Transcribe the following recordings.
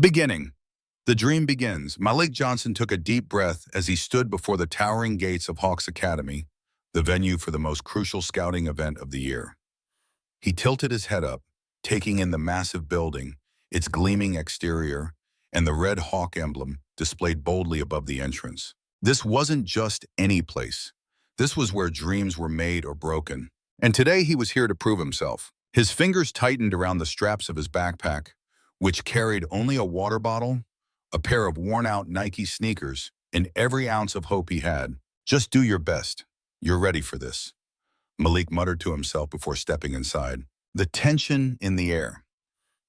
Beginning. The dream begins. Malik Johnson took a deep breath as he stood before the towering gates of Hawks Academy, the venue for the most crucial scouting event of the year. He tilted his head up, taking in the massive building, its gleaming exterior, and the red hawk emblem displayed boldly above the entrance. This wasn't just any place. This was where dreams were made or broken. And today he was here to prove himself. His fingers tightened around the straps of his backpack, which carried only a water bottle, a pair of worn-out Nike sneakers, and every ounce of hope he had. Just do your best. You're ready for this, Malik muttered to himself before stepping inside. The tension in the air.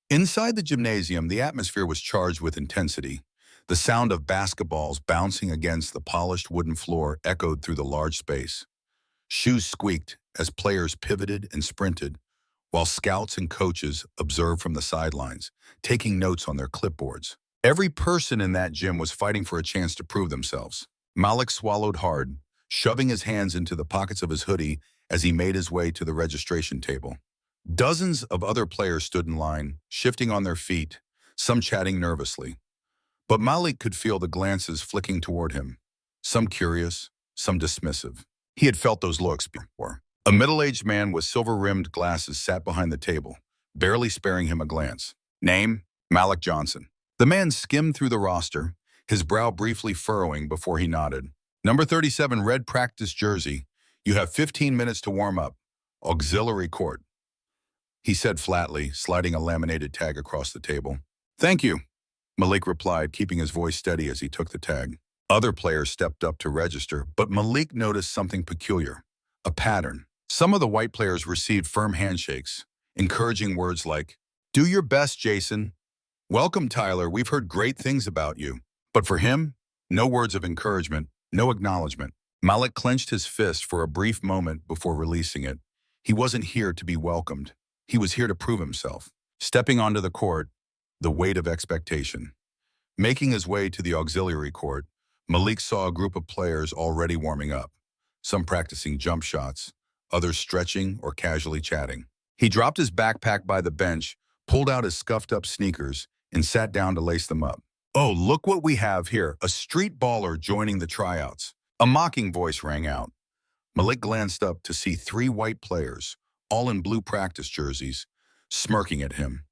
Inside the gymnasium, the atmosphere was charged with intensity. The sound of basketballs bouncing against the polished wooden floor echoed through the large space. Shoes squeaked as players pivoted and sprinted, while scouts and coaches observed from the sidelines, taking notes on their clipboards. Every person in that gym was fighting for a chance to prove themselves. Malik swallowed hard, shoving his hands into the pockets of his hoodie as he made his way to the registration table. Dozens of other players stood in line, shifting on their feet, some chatting nervously. But Malik could feel the glances flicking toward him, some curious, some dismissive. He had felt those looks before. A middle-aged man with silver-rimmed glasses sat behind the table, barely sparing him a glance. Name? Malik Johnson. The man skimmed through the roster, his brow briefly furrowing before he nodded. Number 37, red practice jersey. You have 15 minutes to warm up. Auxiliary court, he said flatly, sliding a laminated tag across the table. Thank you, Malik replied, keeping his voice steady as he took the tag. Other players stepped up to register, but Malik noticed something peculiar, a pattern. Some of the white players received firm handshakes, encouraging words like, "Do your best, Jason. Welcome, Tyler. We've heard great things about you." But for him, no words of encouragement, no acknowledgement. Malik clenched his fist for a brief moment before releasing it. He wasn't here to be welcomed. He was here to prove himself. Stepping onto the court, the weight of expectation. Making his way to the auxiliary court, Malik saw a group of players already warming up, some practicing jump shots, others stretching or casually chatting. He dropped his backpack by the bench, pulled out his scuffed-up sneakers, and sat down to lace them up. "Oh, look what we have here, a street baller joining the tryouts." A mocking voice rang out. Malik glanced up to see 3 white players, all in blue practice jerseys, smirking at him.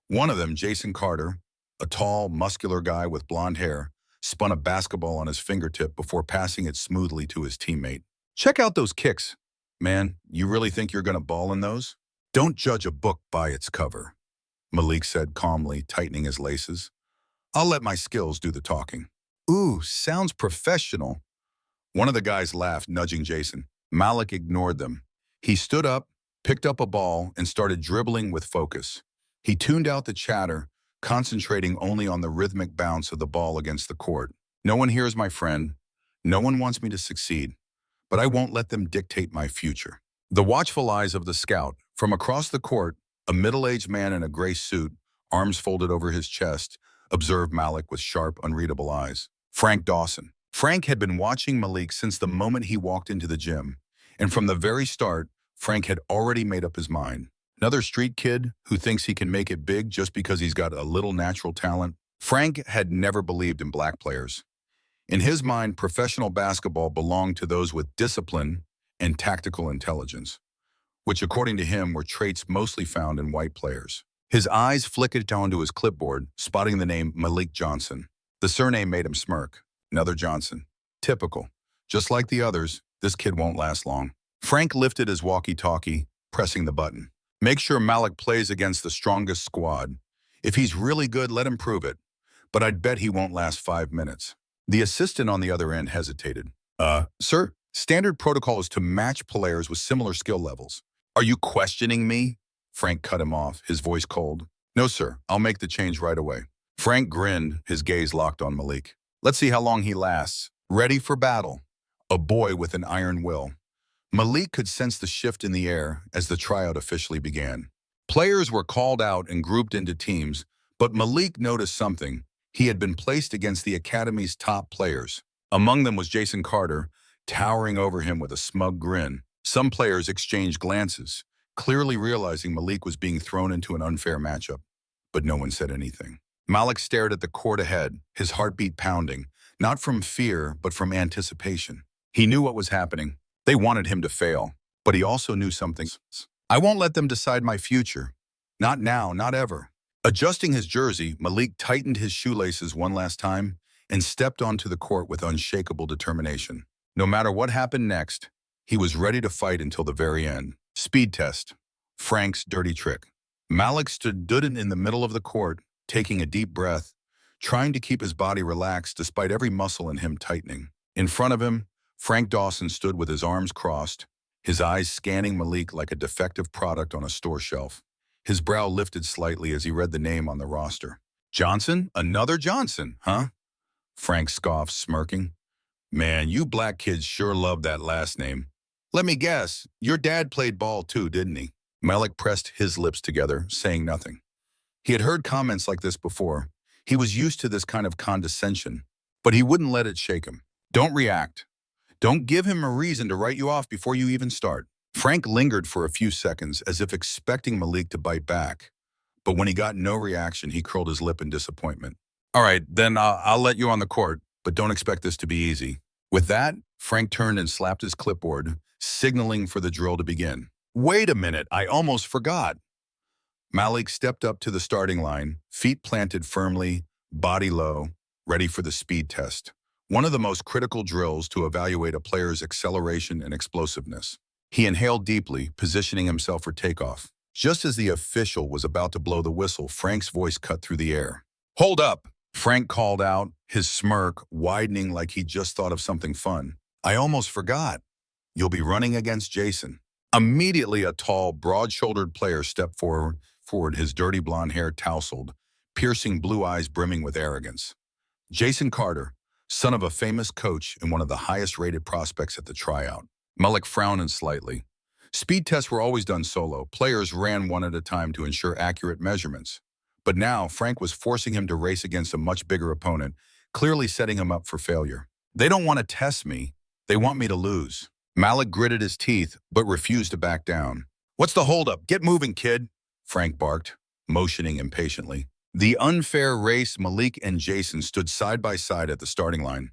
One of them, Jason Carter, a tall, muscular guy with blonde hair, spun a basketball on his fingertip before passing it smoothly to his teammate. "Check out those kicks. Man, you really think you're going to ball in those?" "Don't judge a book by its cover," Malik said calmly, tightening his laces. "I'll let my skills do the talking." "Ooh, sounds professional." One of the guys laughed, nudging Jason. Malik ignored them. He stood up, picked up a ball, and started dribbling with focus. He tuned out the chatter, concentrating only on the rhythmic bounce of the ball against the court. "No one here is my friend. No one wants me to succeed, but I won't let them dictate my future." The watchful eyes of the scout. From across the court, a middle-aged man in a gray suit, arms folded over his chest, observed Malik with sharp, unreadable eyes. Frank Dawson. Frank had been watching Malik since the moment he walked into the gym, and from the very start, Frank had already made up his mind. Another street kid who thinks he can make it big just because he's got a little natural talent. Frank had never believed in black players. In his mind, professional basketball belonged to those with discipline and tactical intelligence, which according to him were traits mostly found in white players. His eyes flickered onto his clipboard, spotting the name Malik Johnson. The surname made him smirk. Another Johnson. Typical. Just like the others, this kid won't last long. Frank lifted his walkie-talkie, pressing the button. "Make sure Malik plays against the strongest squad. If he's really good, let him prove it. But I'd bet he won't last 5 minutes." The assistant on the other end hesitated. Sir, standard protocol is to match players with similar skill levels." "Are you questioning me?" Frank cut him off, his voice cold. "No, sir. I'll make the change right away." Frank grinned, his gaze locked on Malik. "Let's see how long he lasts. Ready for battle." A boy with an iron will. Malik could sense the shift in the air as the tryout officially began. Players were called out and grouped into teams, but Malik noticed something. He had been placed against the academy's top players. Among them was Jason Carter, towering over him with a smug grin. Some players exchanged glances, clearly realizing Malik was being thrown into an unfair matchup, but no one said anything. Malik stared at the court ahead, his heartbeat pounding, not from fear, but from anticipation. He knew what was happening. They wanted him to fail, but he also knew something. I won't let them decide my future. Not now, not ever. Adjusting his jersey, Malik tightened his shoelaces one last time and stepped onto the court with unshakable determination. No matter what happened next, he was ready to fight until the very end. Speed test. Frank's dirty trick. Malik stood in the middle of the court, taking a deep breath, trying to keep his body relaxed despite every muscle in him tightening. In front of him, Frank Dawson stood with his arms crossed, his eyes scanning Malik like a defective product on a store shelf. His brow lifted slightly as he read the name on the roster. Johnson? Another Johnson, huh? Frank scoffed, smirking. Man, you black kids sure love that last name. Let me guess, your dad played ball too, didn't he? Malik pressed his lips together, saying nothing. He had heard comments like this before. He was used to this kind of condescension, but he wouldn't let it shake him. Don't react. Don't give him a reason to write you off before you even start. Frank lingered for a few seconds as if expecting Malik to bite back, but when he got no reaction, he curled his lip in disappointment. All right, then I'll let you on the court, but don't expect this to be easy. With that, Frank turned and slapped his clipboard, signaling for the drill to begin. Wait a minute, I almost forgot. Malik stepped up to the starting line, feet planted firmly, body low, ready for the speed test. One of the most critical drills to evaluate a player's acceleration and explosiveness. He inhaled deeply, positioning himself for takeoff. Just as the official was about to blow the whistle, Frank's voice cut through the air. Hold up! Frank called out, his smirk widening like he'd just thought of something fun. I almost forgot. You'll be running against Jason. Immediately, a tall, broad-shouldered player stepped forward, his dirty blonde hair tousled, piercing blue eyes brimming with arrogance. Jason Carter, son of a famous coach and one of the highest-rated prospects at the tryout. Malik frowned slightly. Speed tests were always done solo. Players ran one at a time to ensure accurate measurements. But now, Frank was forcing him to race against a much bigger opponent, clearly setting him up for failure. They don't want to test me. They want me to lose. Malik gritted his teeth, but refused to back down. What's the holdup? Get moving, kid, Frank barked, motioning impatiently. The unfair race, Malik and Jason stood side by side at the starting line.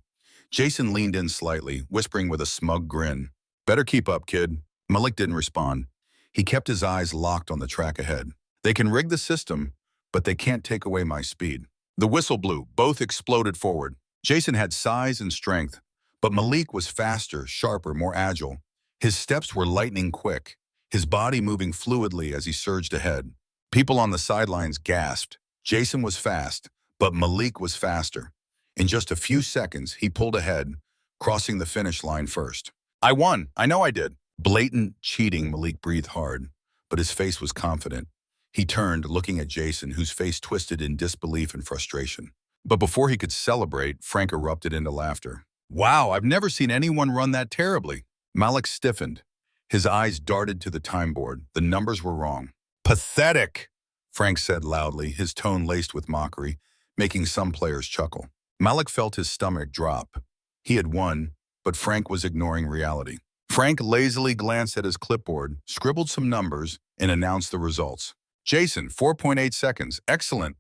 Jason leaned in slightly, whispering with a smug grin. Better keep up, kid. Malik didn't respond. He kept his eyes locked on the track ahead. They can rig the system, but they can't take away my speed. The whistle blew. Both exploded forward. Jason had size and strength, but Malik was faster, sharper, more agile. His steps were lightning quick, his body moving fluidly as he surged ahead. People on the sidelines gasped. Jason was fast, but Malik was faster. In just a few seconds, he pulled ahead, crossing the finish line first. I won. I know I did. Blatant cheating, Malik breathed hard, but his face was confident. He turned, looking at Jason, whose face twisted in disbelief and frustration. But before he could celebrate, Frank erupted into laughter. Wow, I've never seen anyone run that terribly. Malik stiffened. His eyes darted to the time board. The numbers were wrong. Pathetic, Frank said loudly, his tone laced with mockery, making some players chuckle. Malik felt his stomach drop. He had won, but Frank was ignoring reality. Frank lazily glanced at his clipboard, scribbled some numbers, and announced the results. Jason, 4.8 seconds. Excellent.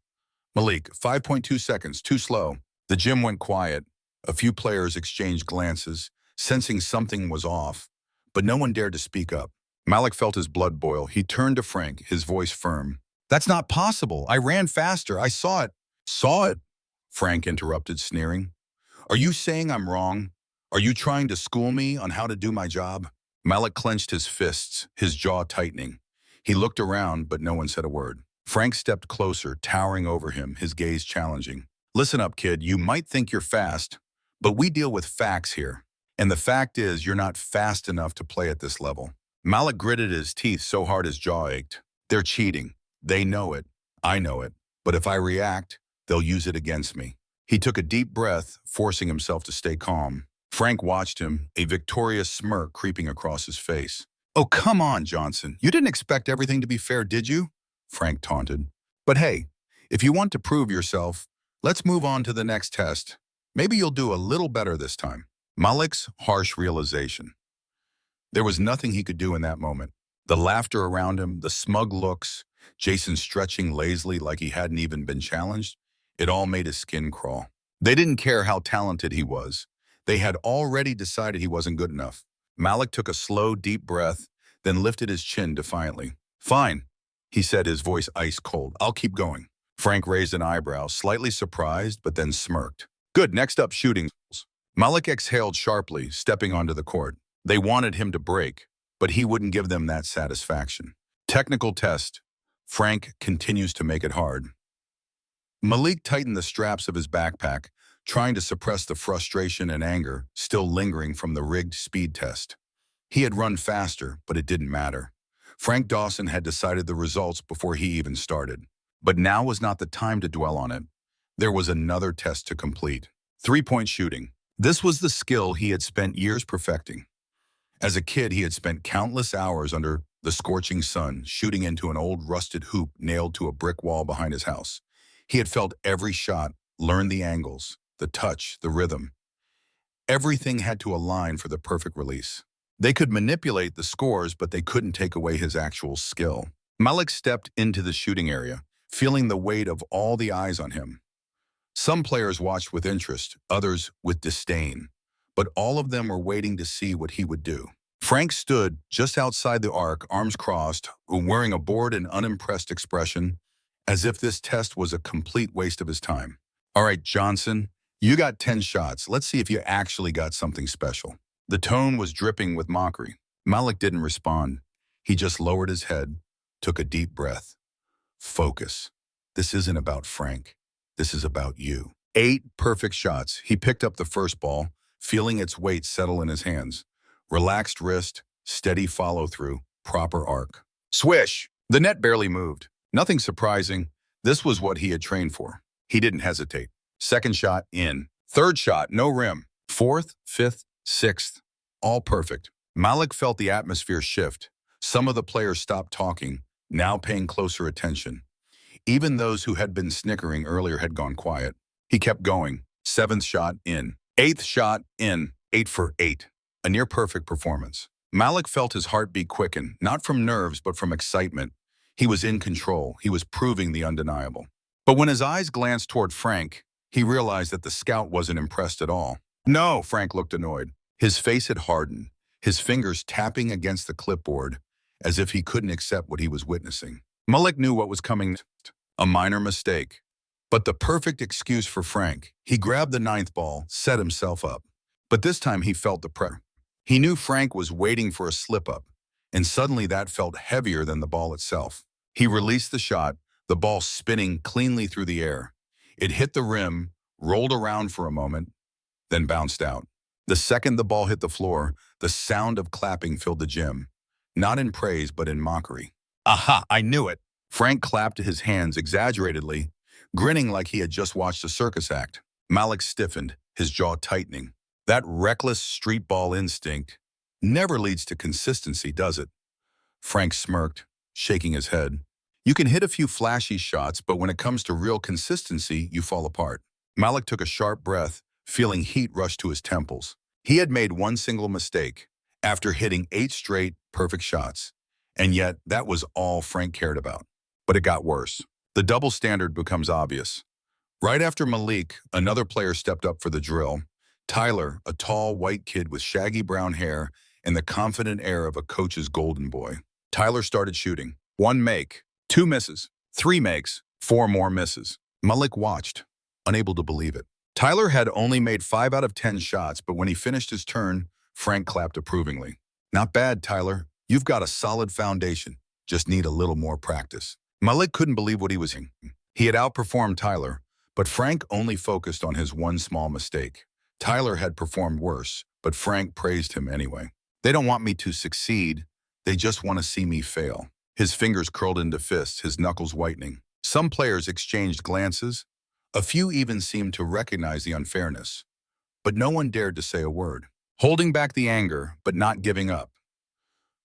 Malik, 5.2 seconds. Too slow. The gym went quiet. A few players exchanged glances, sensing something was off, but no one dared to speak up. Malik felt his blood boil. He turned to Frank, his voice firm. That's not possible. I ran faster. I saw it. Saw it? Frank interrupted, sneering. Are you saying I'm wrong? Are you trying to school me on how to do my job? Malik clenched his fists, his jaw tightening. He looked around, but no one said a word. Frank stepped closer, towering over him, his gaze challenging. Listen up, kid. You might think you're fast, but we deal with facts here. And the fact is, you're not fast enough to play at this level. Malik gritted his teeth so hard his jaw ached. They're cheating. They know it. I know it. But if I react, they'll use it against me. He took a deep breath, forcing himself to stay calm. Frank watched him, a victorious smirk creeping across his face. Oh, come on, Johnson. You didn't expect everything to be fair, did you? Frank taunted. But hey, if you want to prove yourself, let's move on to the next test. Maybe you'll do a little better this time. Malik's harsh realization. There was nothing he could do in that moment. The laughter around him, the smug looks, Jason stretching lazily like he hadn't even been challenged. It all made his skin crawl. They didn't care how talented he was. They had already decided he wasn't good enough. Malik took a slow, deep breath, then lifted his chin defiantly. "Fine," he said, his voice ice cold. "I'll keep going." Frank raised an eyebrow, slightly surprised, but then smirked. "Good, next up, shooting." Malik exhaled sharply, stepping onto the court. They wanted him to break, but he wouldn't give them that satisfaction. Technical test. Frank continues to make it hard. Malik tightened the straps of his backpack, trying to suppress the frustration and anger still lingering from the rigged speed test. He had run faster, but it didn't matter. Frank Dawson had decided the results before he even started. But now was not the time to dwell on it. There was another test to complete. Three-point shooting. This was the skill he had spent years perfecting. As a kid, he had spent countless hours under the scorching sun, shooting into an old rusted hoop nailed to a brick wall behind his house. He had felt every shot, learned the angles, the touch, the rhythm. Everything had to align for the perfect release. They could manipulate the scores, but they couldn't take away his actual skill. Malik stepped into the shooting area, feeling the weight of all the eyes on him. Some players watched with interest, others with disdain, but all of them were waiting to see what he would do. Frank stood just outside the arc, arms crossed, wearing a bored and unimpressed expression, as if this test was a complete waste of his time. "All right, Johnson, you got 10 shots. Let's see if you actually got something special." The tone was dripping with mockery. Malik didn't respond. He just lowered his head, took a deep breath. "Focus. This isn't about Frank. This is about you." 8 perfect shots. He picked up the first ball, feeling its weight settle in his hands. Relaxed wrist, steady follow-through, proper arc. Swish! The net barely moved. Nothing surprising. This was what he had trained for. He didn't hesitate. Second shot, in. Third shot, no rim. Fourth, fifth, sixth, all perfect. Malik felt the atmosphere shift. Some of the players stopped talking, now paying closer attention. Even those who had been snickering earlier had gone quiet. He kept going. 7th shot, in. 8th shot, in. 8 for 8. A near-perfect performance. Malik felt his heartbeat quicken, not from nerves, but from excitement. He was in control. He was proving the undeniable. But when his eyes glanced toward Frank, he realized that the scout wasn't impressed at all. "No," Frank looked annoyed. His face had hardened, his fingers tapping against the clipboard, as if he couldn't accept what he was witnessing. Malik knew what was coming next. A minor mistake. But the perfect excuse for Frank. He grabbed the 9th ball, set himself up. But this time he felt the pressure. He knew Frank was waiting for a slip-up, and suddenly that felt heavier than the ball itself. He released the shot, the ball spinning cleanly through the air. It hit the rim, rolled around for a moment, then bounced out. The second the ball hit the floor, the sound of clapping filled the gym. Not in praise, but in mockery. "Aha, I knew it!" Frank clapped his hands exaggeratedly, grinning like he had just watched a circus act. Malik stiffened, his jaw tightening. That reckless street ball instinct never leads to consistency, does it? Frank smirked, shaking his head. "You can hit a few flashy shots, but when it comes to real consistency, you fall apart." Malik took a sharp breath, feeling heat rush to his temples. He had made one single mistake, after hitting 8 straight, perfect shots. And yet, that was all Frank cared about. But it got worse. The double standard becomes obvious. Right after Malik, another player stepped up for the drill. Tyler, a tall, white kid with shaggy brown hair and the confident air of a coach's golden boy. Tyler started shooting. 1 make, 2 misses, 3 makes, 4 more misses. Malik watched, unable to believe it. Tyler had only made 5 out of 10 shots, but when he finished his turn, Frank clapped approvingly. "Not bad, Tyler. You've got a solid foundation. Just need a little more practice." Malik couldn't believe what he was seeing. He had outperformed Tyler, but Frank only focused on his one small mistake. Tyler had performed worse, but Frank praised him anyway. "They don't want me to succeed. They just want to see me fail." His fingers curled into fists, his knuckles whitening. Some players exchanged glances. A few even seemed to recognize the unfairness. But no one dared to say a word. Holding back the anger, but not giving up.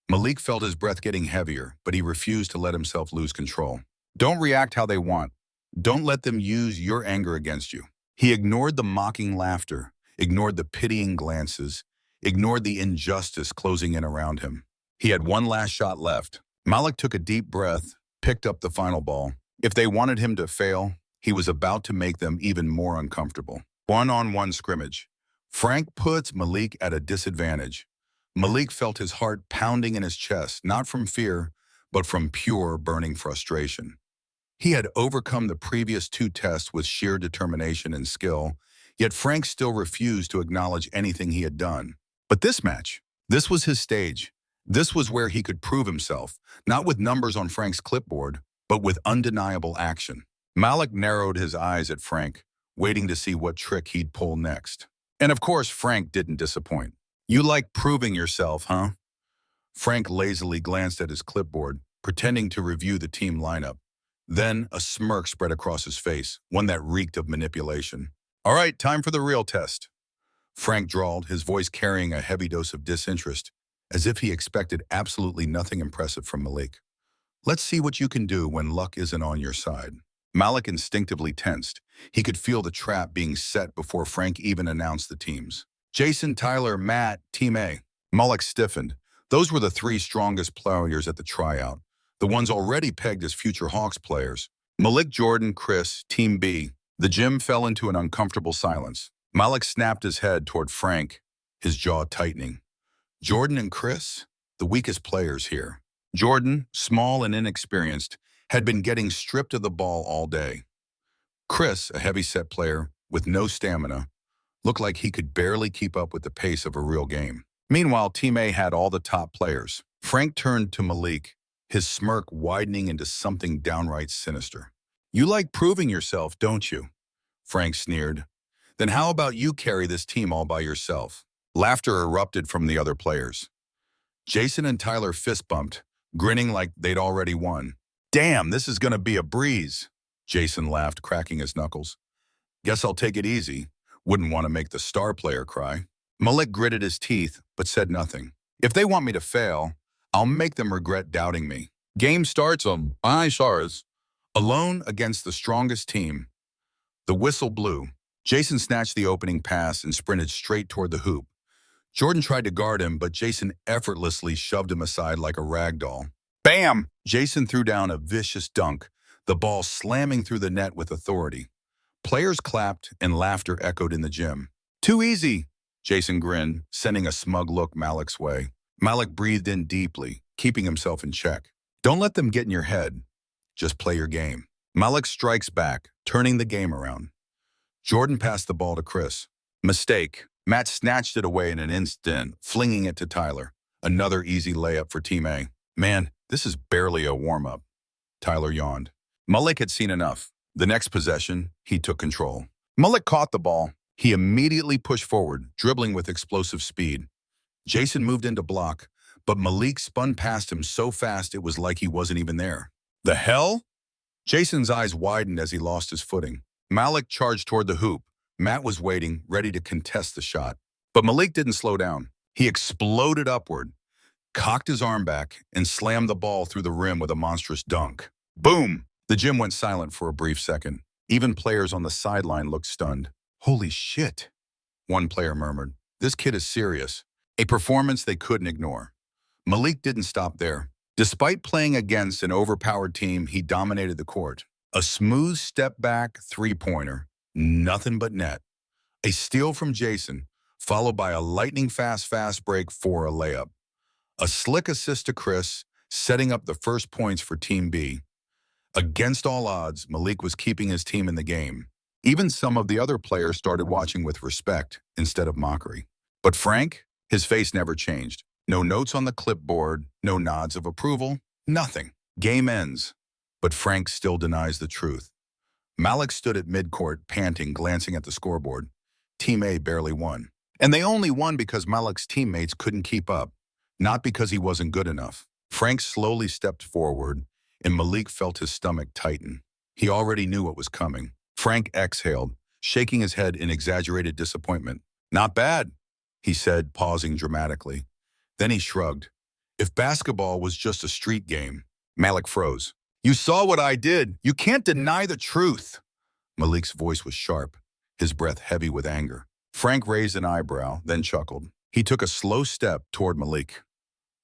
Malik felt his breath getting heavier, but he refused to let himself lose control. Don't react how they want. Don't let them use your anger against you. He ignored the mocking laughter, ignored the pitying glances, ignored the injustice closing in around him. He had one last shot left. Malik took a deep breath, picked up the final ball. If they wanted him to fail, he was about to make them even more uncomfortable. One-on-one scrimmage. Frank puts Malik at a disadvantage. Malik felt his heart pounding in his chest, not from fear, but from pure, burning frustration. He had overcome the previous two tests with sheer determination and skill, yet Frank still refused to acknowledge anything he had done. But this was his stage. This was where he could prove himself, not with numbers on Frank's clipboard, but with undeniable action. Malik narrowed his eyes at Frank, waiting to see what trick he'd pull next. And of course, Frank didn't disappoint. "You like proving yourself, huh?" Frank lazily glanced at his clipboard, pretending to review the team lineup. Then a smirk spread across his face, one that reeked of manipulation. "All right, time for the real test." Frank drawled, his voice carrying a heavy dose of disinterest, as if he expected absolutely nothing impressive from Malik. "Let's see what you can do when luck isn't on your side." Malik instinctively tensed. He could feel the trap being set before Frank even announced the teams. Jason, Tyler, Matt, Team A. Malik stiffened. Those were the three strongest players at the tryout, the ones already pegged as future Hawks players. Malik, Jordan, Chris, Team B. The gym fell into an uncomfortable silence. Malik snapped his head toward Frank, his jaw tightening. Jordan and Chris, the weakest players here. Jordan, small and inexperienced, had been getting stripped of the ball all day. Chris, a heavy-set player with no stamina, looked like he could barely keep up with the pace of a real game. Meanwhile, Team A had all the top players. Frank turned to Malik, his smirk widening into something downright sinister. "You like proving yourself, don't you?" Frank sneered. "Then how about you carry this team all by yourself?" Laughter erupted from the other players. Jason and Tyler fist-bumped, grinning like they'd already won. "Damn, this is gonna be a breeze." Jason laughed, cracking his knuckles. "Guess I'll take it easy. Wouldn't want to make the star player cry." Malik gritted his teeth, but said nothing. "If they want me to fail, I'll make them regret doubting me." Game starts on Stars. Alone against the strongest team. The whistle blew. Jason snatched the opening pass and sprinted straight toward the hoop. Jordan tried to guard him, but Jason effortlessly shoved him aside like a rag doll. Bam! Jason threw down a vicious dunk, the ball slamming through the net with authority. Players clapped and laughter echoed in the gym. "Too easy," Jason grinned, sending a smug look Malik's way. Malik breathed in deeply, keeping himself in check. "Don't let them get in your head. Just play your game." Malik strikes back, turning the game around. Jordan passed the ball to Chris. Mistake. Matt snatched it away in an instant, flinging it to Tyler. Another easy layup for Team A. "Man, this is barely a warm-up." Tyler yawned. Malik had seen enough. The next possession, he took control. Malik caught the ball. He immediately pushed forward, dribbling with explosive speed. Jason moved in to block, but Malik spun past him so fast it was like he wasn't even there. "The hell?" Jason's eyes widened as he lost his footing. Malik charged toward the hoop. Matt was waiting, ready to contest the shot. But Malik didn't slow down. He exploded upward, cocked his arm back, and slammed the ball through the rim with a monstrous dunk. Boom! The gym went silent for a brief second. Even players on the sideline looked stunned. "Holy shit," one player murmured. "This kid is serious." A performance they couldn't ignore. Malik didn't stop there. Despite playing against an overpowered team, he dominated the court. A smooth step-back three-pointer, nothing but net. A steal from Jason, followed by a lightning-fast fast break for a layup. A slick assist to Chris, setting up the first points for Team B. Against all odds, Malik was keeping his team in the game. Even some of the other players started watching with respect instead of mockery. But Frank, his face never changed. No notes on the clipboard, no nods of approval, nothing. Game ends, but Frank still denies the truth. Malik stood at midcourt, panting, glancing at the scoreboard. Team A barely won. And they only won because Malik's teammates couldn't keep up, not because he wasn't good enough. Frank slowly stepped forward, and Malik felt his stomach tighten. He already knew what was coming. Frank exhaled, shaking his head in exaggerated disappointment. "Not bad," he said, pausing dramatically. Then he shrugged. "If basketball was just a street game." Malik froze. "You saw what I did. You can't deny the truth." Malik's voice was sharp, his breath heavy with anger. Frank raised an eyebrow, then chuckled. He took a slow step toward Malik,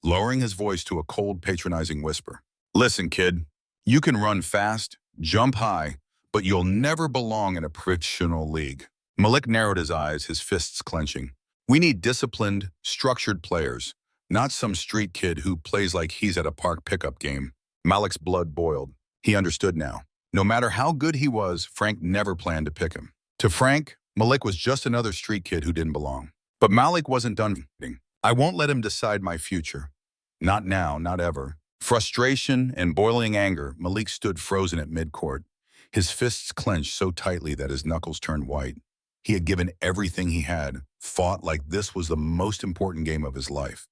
lowering his voice to a cold, patronizing whisper. "Listen, kid, you can run fast, jump high, but you'll never belong in a professional league. Malik narrowed his eyes, his fists clenching. We need disciplined, structured players, not some street kid who plays like he's at a park pickup game. Malik's blood boiled. He understood now. No matter how good he was, Frank never planned to pick him. To Frank, Malik was just another street kid who didn't belong. But Malik wasn't done fighting. I won't let him decide my future. Not now, not ever. Frustration and boiling anger, Malik stood frozen at midcourt. His fists clenched so tightly that his knuckles turned white. He had given everything he had, fought like this was the most important game of his life.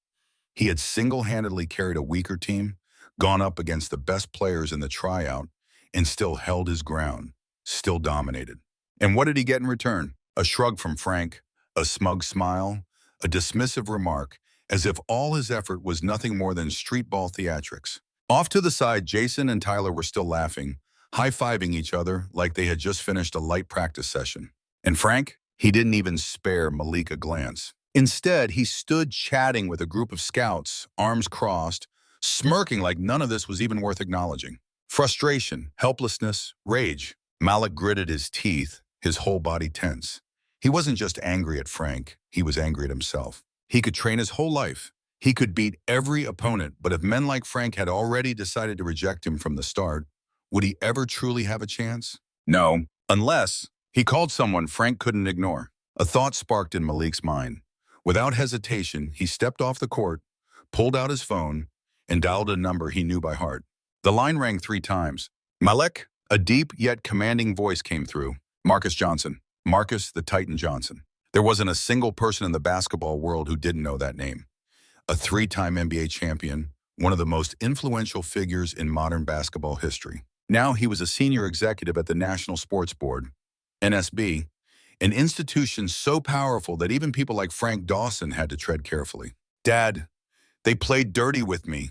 He had single-handedly carried a weaker team, gone up against the best players in the tryout, and still held his ground, still dominated. And what did he get in return? A shrug from Frank, a smug smile, a dismissive remark, as if all his effort was nothing more than streetball theatrics. Off to the side, Jason and Tyler were still laughing, high-fiving each other like they had just finished a light practice session. And Frank? He didn't even spare Malik a glance. Instead, he stood chatting with a group of scouts, arms crossed, smirking like none of this was even worth acknowledging. Frustration, helplessness, rage. Malik gritted his teeth, his whole body tense. He wasn't just angry at Frank, he was angry at himself. He could train his whole life. He could beat every opponent, but if men like Frank had already decided to reject him from the start, would he ever truly have a chance? No, unless he called someone Frank couldn't ignore. A thought sparked in Malik's mind. Without hesitation, he stepped off the court, pulled out his phone, and dialed a number he knew by heart. The line rang 3 times. Malik, a deep yet commanding voice came through. Marcus Johnson. Marcus the Titan Johnson. There wasn't a single person in the basketball world who didn't know that name. A 3-time NBA champion, one of the most influential figures in modern basketball history. Now he was a senior executive at the National Sports Board, NSB, an institution so powerful that even people like Frank Dawson had to tread carefully. Dad, they played dirty with me.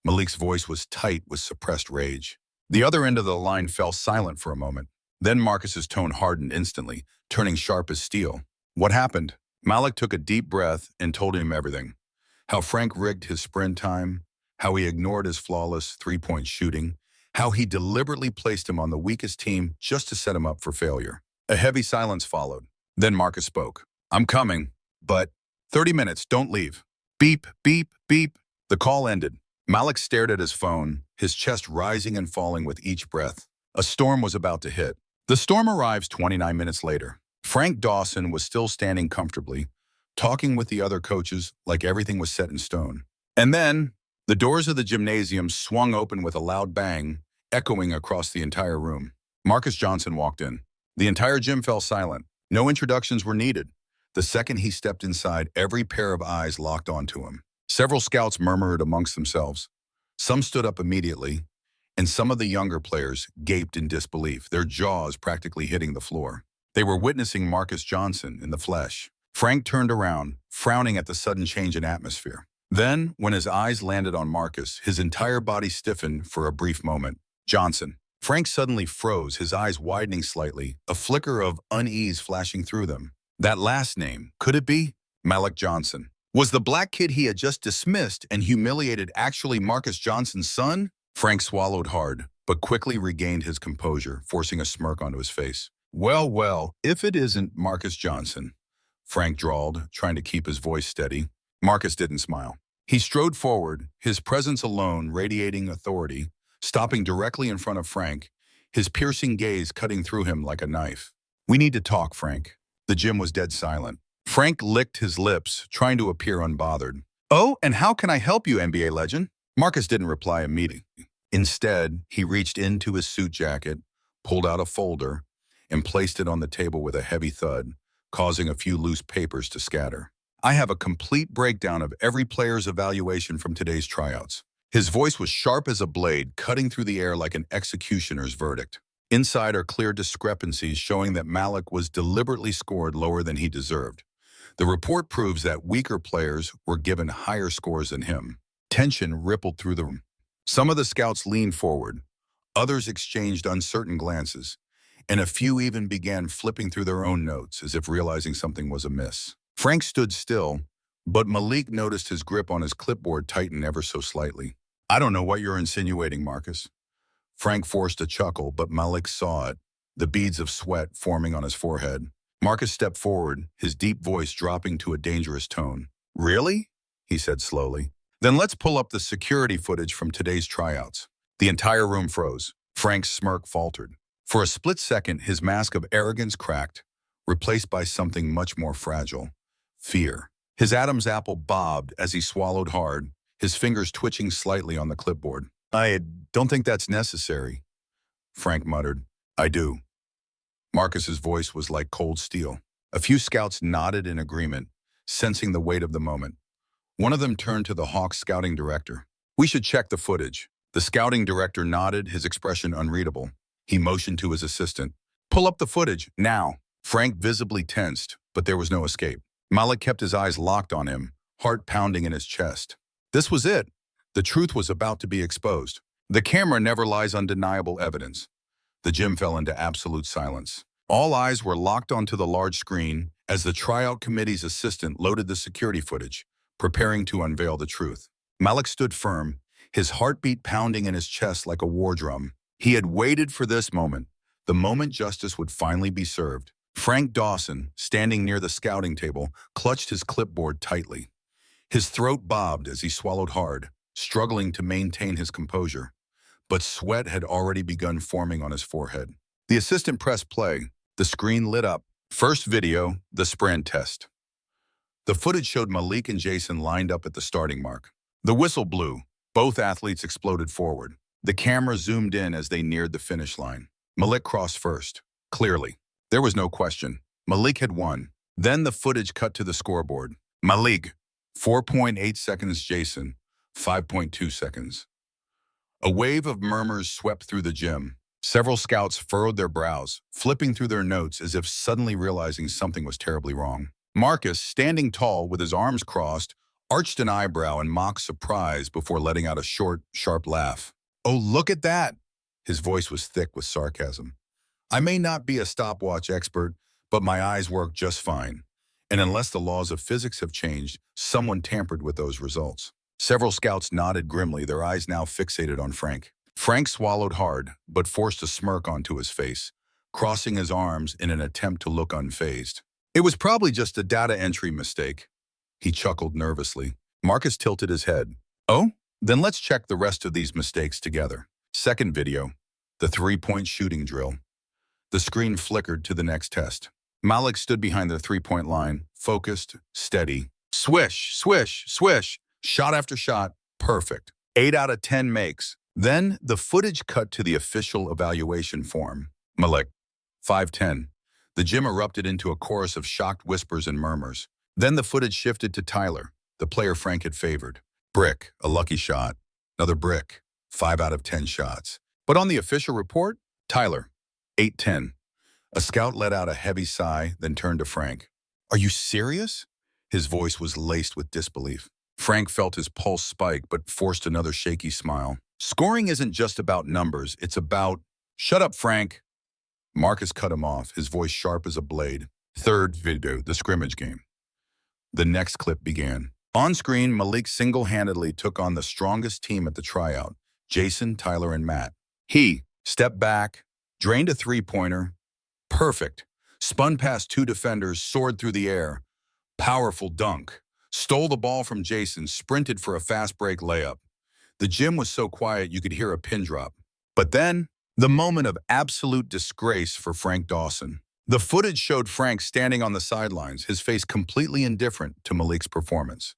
Malik's voice was tight with suppressed rage. The other end of the line fell silent for a moment. Then Marcus's tone hardened instantly, turning sharp as steel. What happened? Malik took a deep breath and told him everything. How Frank rigged his sprint time, how he ignored his flawless 3-point shooting, how he deliberately placed him on the weakest team just to set him up for failure. A heavy silence followed. Then Marcus spoke. I'm coming, but 30 minutes, don't leave. Beep, beep, beep. The call ended. Malik stared at his phone, his chest rising and falling with each breath. A storm was about to hit. The storm arrives 29 minutes later. Frank Dawson was still standing comfortably, talking with the other coaches like everything was set in stone. And then, the doors of the gymnasium swung open with a loud bang, echoing across the entire room. Marcus Johnson walked in. The entire gym fell silent. No introductions were needed. The second he stepped inside, every pair of eyes locked onto him. Several scouts murmured amongst themselves. Some stood up immediately, and some of the younger players gaped in disbelief, their jaws practically hitting the floor. They were witnessing Marcus Johnson in the flesh. Frank turned around, frowning at the sudden change in atmosphere. Then, when his eyes landed on Marcus, his entire body stiffened for a brief moment. Johnson. Frank suddenly froze, his eyes widening slightly, a flicker of unease flashing through them. That last name, could it be? Malik Johnson. Was the black kid he had just dismissed and humiliated actually Marcus Johnson's son? Frank swallowed hard, but quickly regained his composure, forcing a smirk onto his face. Well, well, if it isn't Marcus Johnson, Frank drawled, trying to keep his voice steady. Marcus didn't smile. He strode forward, his presence alone radiating authority, stopping directly in front of Frank, his piercing gaze cutting through him like a knife. We need to talk, Frank. The gym was dead silent. Frank licked his lips, trying to appear unbothered. Oh, and how can I help you, NBA legend? Marcus didn't reply immediately. Instead, he reached into his suit jacket, pulled out a folder, and placed it on the table with a heavy thud, causing a few loose papers to scatter. I have a complete breakdown of every player's evaluation from today's tryouts. His voice was sharp as a blade, cutting through the air like an executioner's verdict. Inside are clear discrepancies showing that Malik was deliberately scored lower than he deserved. The report proves that weaker players were given higher scores than him. Tension rippled through the room. Some of the scouts leaned forward, others exchanged uncertain glances, and a few even began flipping through their own notes as if realizing something was amiss. Frank stood still, but Malik noticed his grip on his clipboard tighten ever so slightly. I don't know what you're insinuating, Marcus. Frank forced a chuckle, but Malik saw it. the beads of sweat forming on his forehead. Marcus stepped forward, his deep voice dropping to a dangerous tone. "Really?" he said slowly. "Then let's pull up the security footage from today's tryouts." The entire room froze. Frank's smirk faltered. For a split second, his mask of arrogance cracked, replaced by something much more fragile: fear. His Adam's apple bobbed as he swallowed hard, his fingers twitching slightly on the clipboard. "I don't think that's necessary," Frank muttered. "I do." Marcus's voice was like cold steel. A few scouts nodded in agreement, sensing the weight of the moment. One of them turned to the Hawks scouting director. "We should check the footage." The scouting director nodded, his expression unreadable. He motioned to his assistant. "Pull up the footage, now." Frank visibly tensed, but there was no escape. Malik kept his eyes locked on him, heart pounding in his chest. This was it. The truth was about to be exposed. The camera never lies undeniable evidence. The gym fell into absolute silence. All eyes were locked onto the large screen as the tryout committee's assistant loaded the security footage, preparing to unveil the truth. Malik stood firm, his heartbeat pounding in his chest like a war drum. He had waited for this moment, the moment justice would finally be served. Frank Dawson, standing near the scouting table, clutched his clipboard tightly. His throat bobbed as he swallowed hard, struggling to maintain his composure. But sweat had already begun forming on his forehead. The assistant pressed play. The screen lit up. First video, the sprint test. The footage showed Malik and Jason lined up at the starting mark. The whistle blew. Both athletes exploded forward. The camera zoomed in as they neared the finish line. Malik crossed first, clearly. There was no question. Malik had won. Then the footage cut to the scoreboard. Malik, 4.8 seconds. Jason, 5.2 seconds. A wave of murmurs swept through the gym. Several scouts furrowed their brows, flipping through their notes as if suddenly realizing something was terribly wrong. Marcus, standing tall with his arms crossed, arched an eyebrow in mock surprise before letting out a short, sharp laugh. "Oh, look at that!" His voice was thick with sarcasm. "I may not be a stopwatch expert, but my eyes work just fine. And unless the laws of physics have changed, someone tampered with those results." Several scouts nodded grimly, their eyes now fixated on Frank. Frank swallowed hard, but forced a smirk onto his face, crossing his arms in an attempt to look unfazed. "It was probably just a data entry mistake." He chuckled nervously. Marcus tilted his head. "Oh? Then let's check the rest of these mistakes together." Second video, the three-point shooting drill. The screen flickered to the next test. Malik stood behind the three-point line, focused, steady. Swish, swish, swish. Shot after shot, perfect. 8 out of 10 makes. Then the footage cut to the official evaluation form. Malik, 5'10". The gym erupted into a chorus of shocked whispers and murmurs. Then the footage shifted to Tyler, the player Frank had favored. Brick, a lucky shot. Another brick, 5 out of 10 shots. But on the official report, Tyler, 8'10". A scout let out a heavy sigh, then turned to Frank. "Are you serious?" His voice was laced with disbelief. Frank felt his pulse spike, but forced another shaky smile. "Scoring isn't just about numbers, it's about—" "Shut up, Frank!" Marcus cut him off, his voice sharp as a blade. Third video, the scrimmage game. The next clip began. On screen, Malik single-handedly took on the strongest team at the tryout, Jason, Tyler, and Matt. He stepped back, drained a three-pointer. Perfect. Spun past 2 defenders, soared through the air. Powerful dunk. Stole the ball from Jason, sprinted for a fast break layup. The gym was so quiet you could hear a pin drop. But then, the moment of absolute disgrace for Frank Dawson. The footage showed Frank standing on the sidelines, his face completely indifferent to Malik's performance.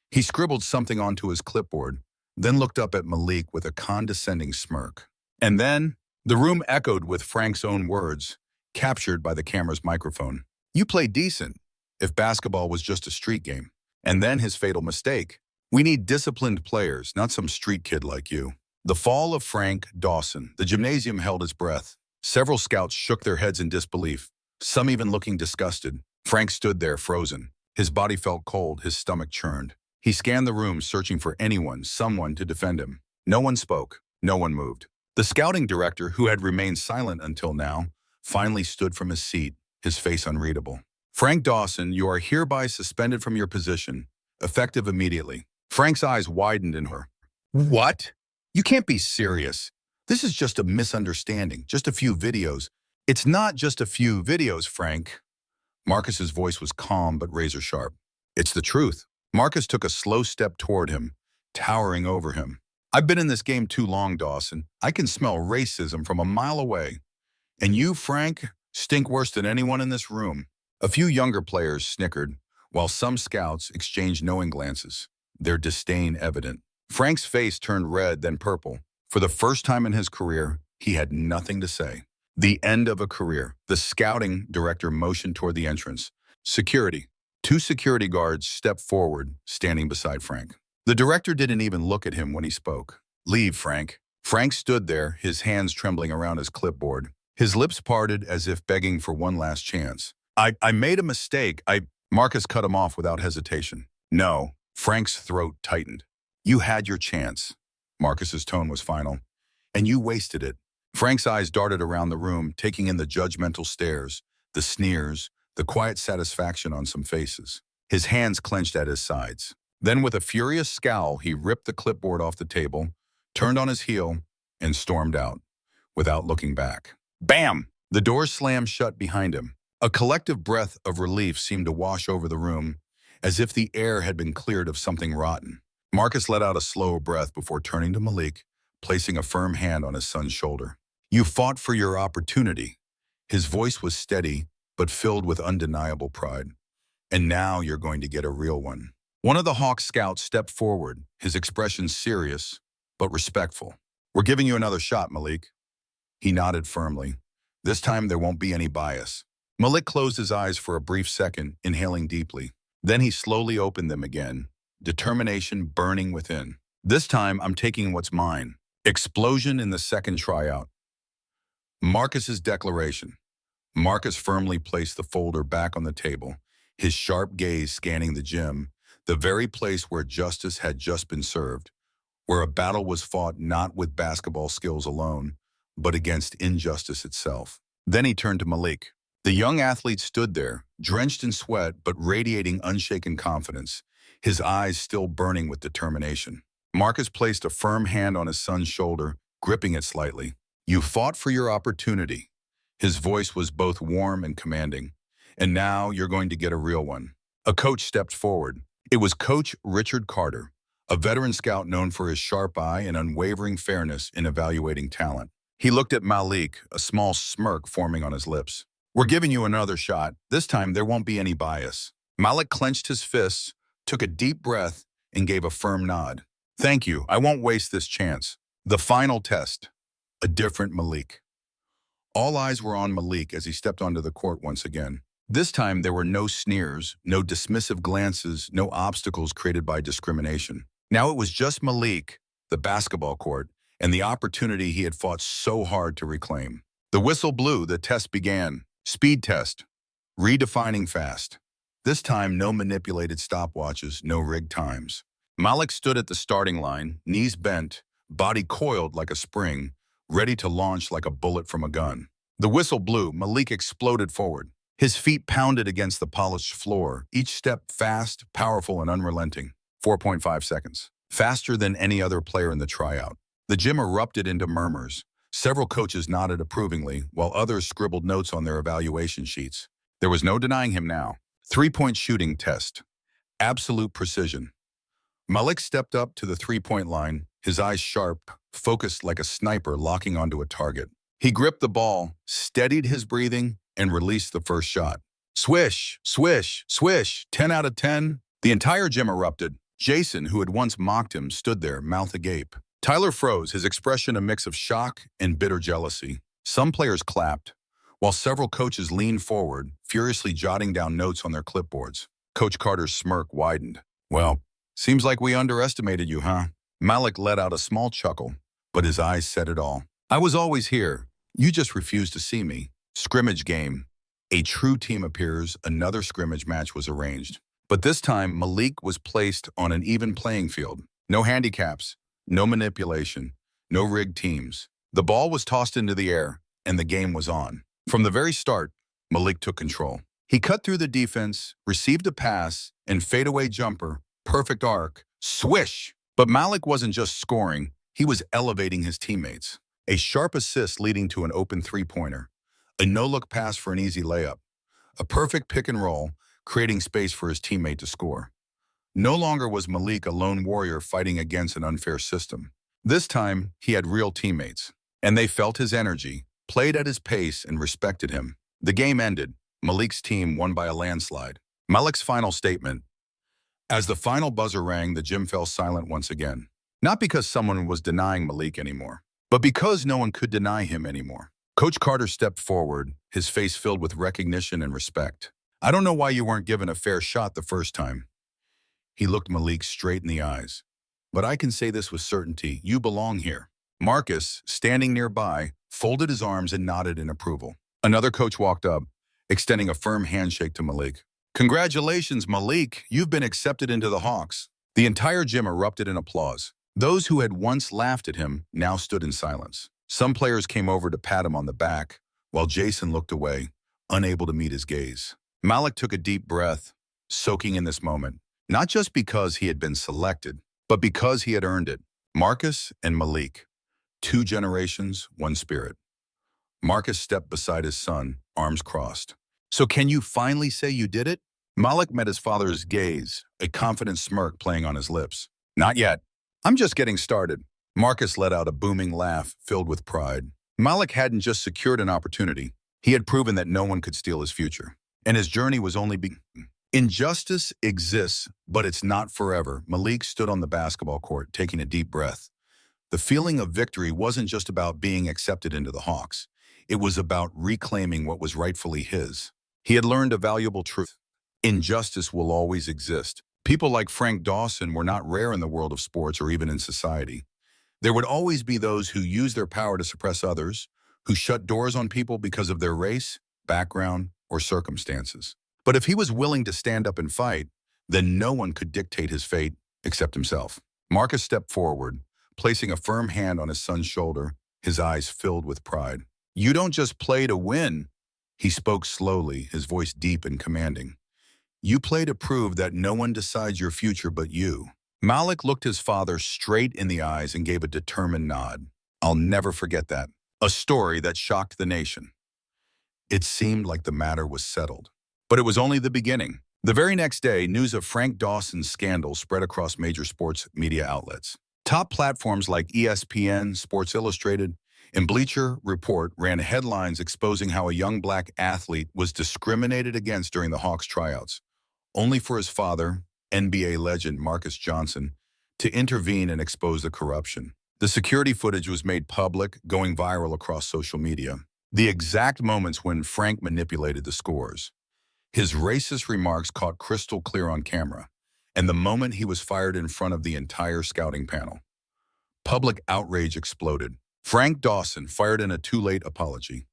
He scribbled something onto his clipboard, then looked up at Malik with a condescending smirk. And then, the room echoed with Frank's own words, captured by the camera's microphone. "You played decent, if basketball was just a street game." And then his fatal mistake. "We need disciplined players, not some street kid like you." The fall of Frank Dawson. The gymnasium held its breath. Several scouts shook their heads in disbelief, some even looking disgusted. Frank stood there, frozen. His body felt cold, his stomach churned. He scanned the room, searching for anyone, someone to defend him. No one spoke. No one moved. The scouting director, who had remained silent until now, finally stood from his seat, his face unreadable. "Frank Dawson, you are hereby suspended from your position, effective immediately." Frank's eyes widened in horror. "What? You can't be serious. This is just a misunderstanding, just a few videos. It's not just a few videos, Frank. Marcus's voice was calm but razor sharp. It's the truth. Marcus took a slow step toward him, towering over him. I've been in this game too long, Dawson. I can smell racism from a mile away. And you, Frank, stink worse than anyone in this room. A few younger players snickered, while some scouts exchanged knowing glances, their disdain evident. Frank's face turned red, then purple. For the first time in his career, he had nothing to say. The end of a career. The scouting director motioned toward the entrance. Security. Two security guards stepped forward, standing beside Frank. The director didn't even look at him when he spoke. Leave, Frank. Frank stood there, his hands trembling around his clipboard. His lips parted as if begging for one last chance. I made a mistake. Marcus cut him off without hesitation. No. Frank's throat tightened. You had your chance. Marcus's tone was final. And you wasted it. Frank's eyes darted around the room, taking in the judgmental stares, the sneers, the quiet satisfaction on some faces. His hands clenched at his sides. Then with a furious scowl, he ripped the clipboard off the table, turned on his heel, and stormed out, without looking back. Bam! The door slammed shut behind him. A collective breath of relief seemed to wash over the room, as if the air had been cleared of something rotten. Marcus let out a slow breath before turning to Malik, placing a firm hand on his son's shoulder. You fought for your opportunity. His voice was steady, but filled with undeniable pride. And now you're going to get a real one. One of the Hawks scouts stepped forward, his expression serious, but respectful. We're giving you another shot, Malik. He nodded firmly. This time there won't be any bias. Malik closed his eyes for a brief second, inhaling deeply. Then he slowly opened them again, determination burning within. This time I'm taking what's mine. Explosion in the second tryout. Marcus's declaration. Marcus firmly placed the folder back on the table, his sharp gaze scanning the gym, the very place where justice had just been served, where a battle was fought not with basketball skills alone, but against injustice itself. Then he turned to Malik. The young athlete stood there, drenched in sweat but radiating unshaken confidence, his eyes still burning with determination. Marcus placed a firm hand on his son's shoulder, gripping it slightly. You fought for your opportunity. His voice was both warm and commanding. And now you're going to get a real one. A coach stepped forward. It was Coach Richard Carter, a veteran scout known for his sharp eye and unwavering fairness in evaluating talent. He looked at Malik, a small smirk forming on his lips. We're giving you another shot. This time there won't be any bias. Malik clenched his fists, took a deep breath, and gave a firm nod. Thank you. I won't waste this chance. The final test. A different Malik. All eyes were on Malik as he stepped onto the court once again. This time there were no sneers, no dismissive glances, no obstacles created by discrimination. Now it was just Malik, the basketball court, and the opportunity he had fought so hard to reclaim. The whistle blew, the test began. Speed test. Redefining fast. This time no manipulated stopwatches, no rigged times. Malik stood at the starting line, knees bent, body coiled like a spring, ready to launch like a bullet from a gun. The whistle blew, Malik exploded forward. His feet pounded against the polished floor, each step fast, powerful, and unrelenting. 4.5 seconds. Faster than any other player in the tryout. The gym erupted into murmurs. Several coaches nodded approvingly, while others scribbled notes on their evaluation sheets. There was no denying him now. 3-point shooting test. Absolute precision. Malik stepped up to the three-point line, his eyes sharp, focused like a sniper locking onto a target. He gripped the ball, steadied his breathing, and released the first shot. Swish, swish, swish, 10 out of 10. The entire gym erupted. Jason, who had once mocked him, stood there, mouth agape. Tyler froze, his expression a mix of shock and bitter jealousy. Some players clapped, while several coaches leaned forward, furiously jotting down notes on their clipboards. Coach Carter's smirk widened. Well, seems like we underestimated you, huh? Malik let out a small chuckle, but his eyes said it all. I was always here. You just refused to see me. Scrimmage game. A true team appears, another scrimmage match was arranged. But this time, Malik was placed on an even playing field. No handicaps, no manipulation, no rigged teams. The ball was tossed into the air, and the game was on. From the very start, Malik took control. He cut through the defense, received a pass, and fadeaway jumper, perfect arc, swish! But Malik wasn't just scoring, he was elevating his teammates. A sharp assist leading to an open three-pointer. A no-look pass for an easy layup. A perfect pick and roll, creating space for his teammate to score. No longer was Malik a lone warrior fighting against an unfair system. This time, he had real teammates, and they felt his energy, played at his pace, and respected him. The game ended. Malik's team won by a landslide. Malik's final statement. As the final buzzer rang, the gym fell silent once again. Not because someone was denying Malik anymore, but because no one could deny him anymore. Coach Carter stepped forward, his face filled with recognition and respect. I don't know why you weren't given a fair shot the first time. He looked Malik straight in the eyes. But I can say this with certainty, you belong here. Marcus, standing nearby, folded his arms and nodded in approval. Another coach walked up, extending a firm handshake to Malik. Congratulations, Malik, you've been accepted into the Hawks. The entire gym erupted in applause. Those who had once laughed at him now stood in silence. Some players came over to pat him on the back, while Jason looked away, unable to meet his gaze. Malik took a deep breath, soaking in this moment, not just because he had been selected, but because he had earned it. Marcus and Malik, 2 generations, 1 spirit. Marcus stepped beside his son, arms crossed. So can you finally say you did it? Malik met his father's gaze, a confident smirk playing on his lips. Not yet. I'm just getting started. Marcus let out a booming laugh filled with pride. Malik hadn't just secured an opportunity. He had proven that no one could steal his future. And his journey was only beginning. Injustice exists, but it's not forever. Malik stood on the basketball court, taking a deep breath. The feeling of victory wasn't just about being accepted into the Hawks. It was about reclaiming what was rightfully his. He had learned a valuable truth. Injustice will always exist. People like Frank Dawson were not rare in the world of sports or even in society. There would always be those who use their power to suppress others, who shut doors on people because of their race, background, or circumstances. But if he was willing to stand up and fight, then no one could dictate his fate except himself. Marcus stepped forward, placing a firm hand on his son's shoulder, his eyes filled with pride. You don't just play to win. He spoke slowly, his voice deep and commanding. You play to prove that no one decides your future but you. Malik looked his father straight in the eyes and gave a determined nod. I'll never forget that. A story that shocked the nation. It seemed like the matter was settled. But it was only the beginning. The very next day, news of Frank Dawson's scandal spread across major sports media outlets. Top platforms like ESPN, Sports Illustrated, and Bleacher Report ran headlines exposing how a young black athlete was discriminated against during the Hawks tryouts, only for his father, NBA legend Marcus Johnson, to intervene and expose the corruption. The security footage was made public, going viral across social media. The exact moments when Frank manipulated the scores. His racist remarks caught crystal clear on camera, and the moment he was fired in front of the entire scouting panel. Public outrage exploded. Frank Dawson fired in a too-late apology.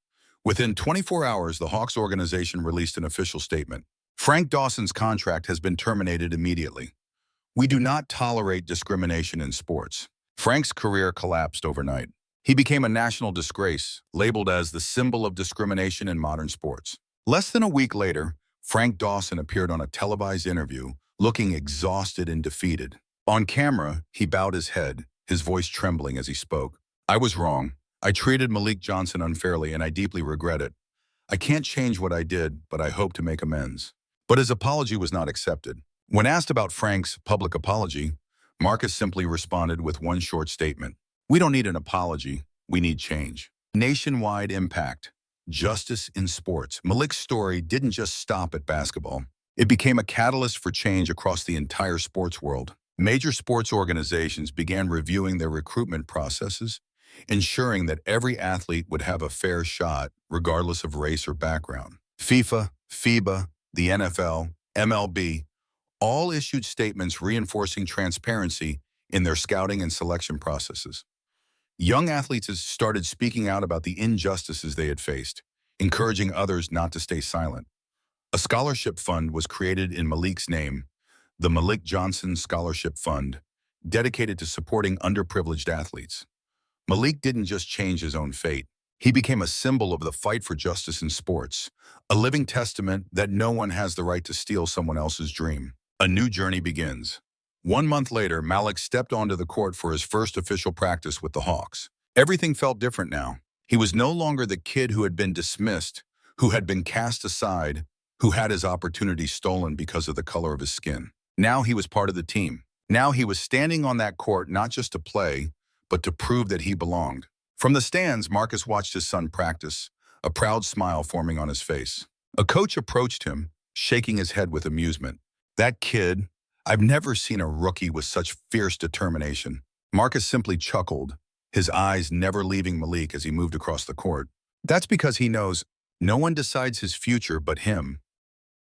Within 24 hours, the Hawks organization released an official statement. Frank Dawson's contract has been terminated immediately. We do not tolerate discrimination in sports. Frank's career collapsed overnight. He became a national disgrace, labeled as the symbol of discrimination in modern sports. Less than a week later, Frank Dawson appeared on a televised interview, looking exhausted and defeated. On camera, he bowed his head, his voice trembling as he spoke. I was wrong. I treated Malik Johnson unfairly, and I deeply regret it. I can't change what I did, but I hope to make amends. But his apology was not accepted. When asked about Frank's public apology, Marcus simply responded with one short statement. We don't need an apology, we need change. Nationwide impact. Justice in sports. Malik's story didn't just stop at basketball. It became a catalyst for change across the entire sports world. Major sports organizations began reviewing their recruitment processes, ensuring that every athlete would have a fair shot, regardless of race or background. FIFA, FIBA, the NFL, MLB, all issued statements reinforcing transparency in their scouting and selection processes. Young athletes started speaking out about the injustices they had faced, encouraging others not to stay silent. A scholarship fund was created in Malik's name, the Malik Johnson Scholarship Fund, dedicated to supporting underprivileged athletes. Malik didn't just change his own fate. He became a symbol of the fight for justice in sports, a living testament that no one has the right to steal someone else's dream. A new journey begins. 1 month later, Malik stepped onto the court for his first official practice with the Hawks. Everything felt different now. He was no longer the kid who had been dismissed, who had been cast aside, who had his opportunity stolen because of the color of his skin. Now he was part of the team. Now he was standing on that court not just to play, but to prove that he belonged. From the stands, Marcus watched his son practice, a proud smile forming on his face. A coach approached him, shaking his head with amusement. That kid, I've never seen a rookie with such fierce determination. Marcus simply chuckled, his eyes never leaving Malik as he moved across the court. That's because he knows no one decides his future but him.